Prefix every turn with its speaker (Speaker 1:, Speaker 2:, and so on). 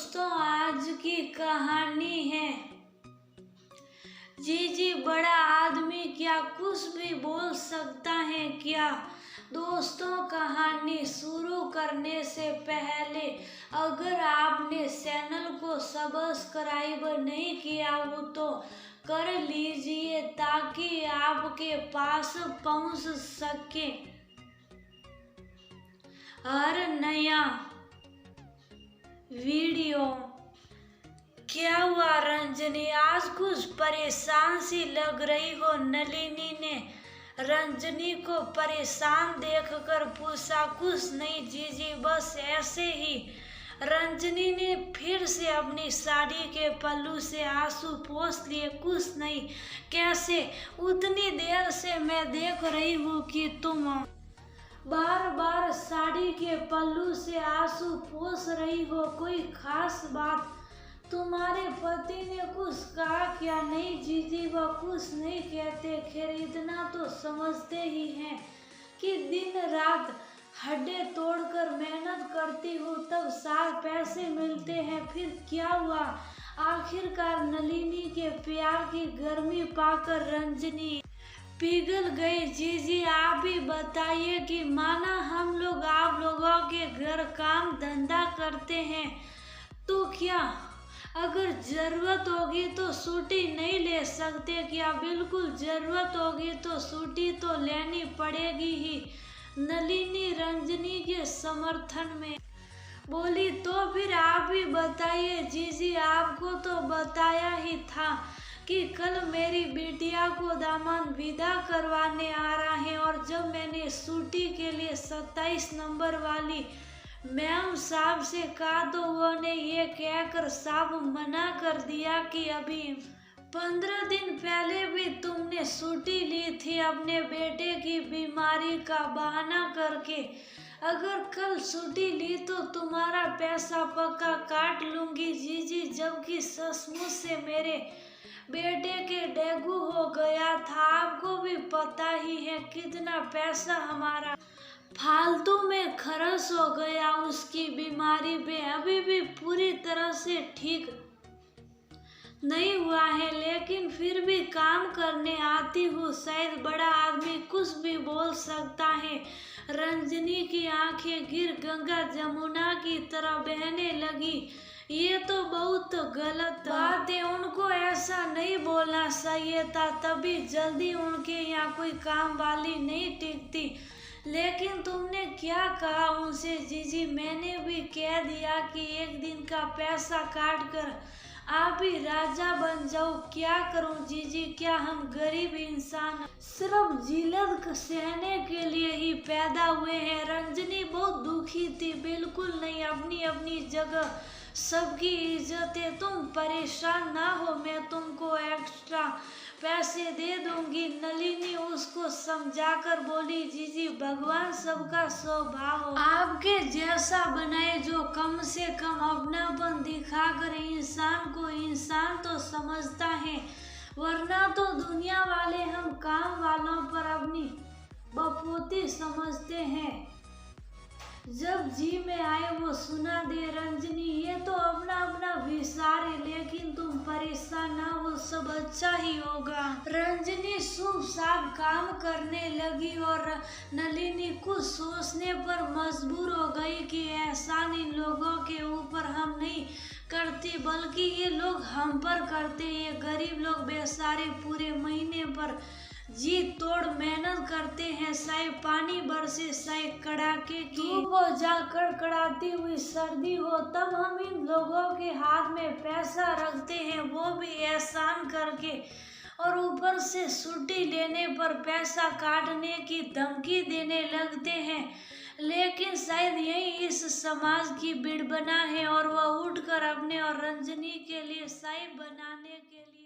Speaker 1: दोस्तों, आज की कहानी है जी बड़ा आदमी क्या कुछ भी बोल सकता है क्या। दोस्तों, कहानी शुरू करने से पहले अगर आपने चैनल को सब्सक्राइब नहीं किया हो तो कर लीजिए ताकि आपके पास पहुंच सके हर नया वीडियो। क्या हुआ रंजनी, आज कुछ परेशान सी लग रही हो? नलिनी ने रंजनी को परेशान देखकर पूछा। कुछ नहीं जीजी, बस ऐसे ही। रंजनी ने फिर से अपनी साड़ी के पल्लू से आंसू पोंछ लिए। कुछ नहीं, कैसे? उतनी देर से मैं देख रही हूँ कि तुम बार बार साड़ी के पल्लू से आंसू पोंछ रही हो। कोई खास बात? तुम्हारे पति ने कुछ कहा क्या? नहीं जीजी, वह कुछ नहीं कहते। खैर, इतना तो समझते ही हैं कि दिन रात हड्डी तोड़कर मेहनत करती हूँ तब 4 पैसे मिलते हैं। फिर क्या हुआ? आखिरकार नलिनी के प्यार की गर्मी पाकर रंजनी पिघल गई। जीजी, आप ही बताइए कि माना हम लोग आप लोगों के घर काम धंधा करते हैं तो क्या अगर जरूरत होगी तो छुट्टी नहीं ले सकते क्या? बिल्कुल जरूरत होगी तो छुट्टी तो लेनी पड़ेगी ही। नलिनी रंजनी के समर्थन में बोली। तो फिर आप ही बताइए जीजी, आपको तो बताया ही था कि कल मेरी बिटिया को दामाद विदा करवाने आ रहा है और जब मैंने छुट्टी के लिए 27 नंबर वाली मैम साहब से कहा तो उन्होंने ये कहकर साफ मना कर दिया कि अभी 15 दिन पहले भी तुमने छुट्टी ली थी अपने बेटे की बीमारी का बहाना करके। अगर कल छुट्टी ली तो तुम्हारा पैसा पक्का काट लूंगी जीजी। जबकि सचमुच से मेरे बेटे के डेंगू हो गया था। आपको भी पता ही है कितना पैसा हमारा फालतू में खर्च हो गया उसकी बीमारी पे। अभी भी पूरी तरह से ठीक नहीं हुआ है लेकिन फिर भी काम करने आती हूँ। शायद बड़ा आदमी कुछ भी बोल सकता है। रंजनी की आंखें गिर गंगा जमुना की तरह बहने लगी। ये तो बहुत गलत बात है, उनको ऐसा नहीं बोलना चाहिए था। तभी जल्दी उनके यहाँ कोई काम वाली नहीं टिकती। लेकिन तुमने क्या कहा उनसे जीजी? मैंने भी कह दिया कि एक दिन का पैसा काट कर आप ही राजा बन जाओ। क्या करूं जीजी, क्या हम गरीब इंसान सिर्फ जिल्लत सहने के लिए ही पैदा हुए हैं? रंजनी बहुत दुखी थी। बिल्कुल नहीं, अपनी अपनी जगह सबकी इज्जत है। तुम परेशान ना हो, मैं तुमको एक्स्ट्रा पैसे दे दूंगी। नलिनी उसको समझाकर बोली। जीजी, भगवान सबका स्वभाव आपके जैसा बनाए जो कम से कम अपनापन दिखाकर इंसान को इंसान तो समझता है, वरना तो दुनिया वाले हम काम वालों पर अपनी बपोती समझते हैं। जब जी में आए वो सुना दे। रंजनी, ये तो अपना अपना विचार है लेकिन तुम परेशान ना हो, सब अच्छा ही होगा। रंजनी शुभ साफ काम करने लगी और नलिनी कुछ सोचने पर मजबूर हो गई कि एहसान इन लोगों के ऊपर हम नहीं करते बल्कि ये लोग हम पर करते। ये गरीब लोग बेचारे पूरे महीने पर जी तोड़ मेहनत करते हैं, चाहे पानी बरसे चाहे कड़ाके की धूप हो जा कड़कड़ाती हुई सर्दी हो, तब हम इन लोगों के हाथ में पैसा रखते हैं, वो भी एहसान करके। और ऊपर से छुट्टी लेने पर पैसा काटने की धमकी देने लगते हैं। लेकिन शायद यही इस समाज की विडंबना है और वह उठकर अपने और रंजनी के लिए चाय बनाने के लिए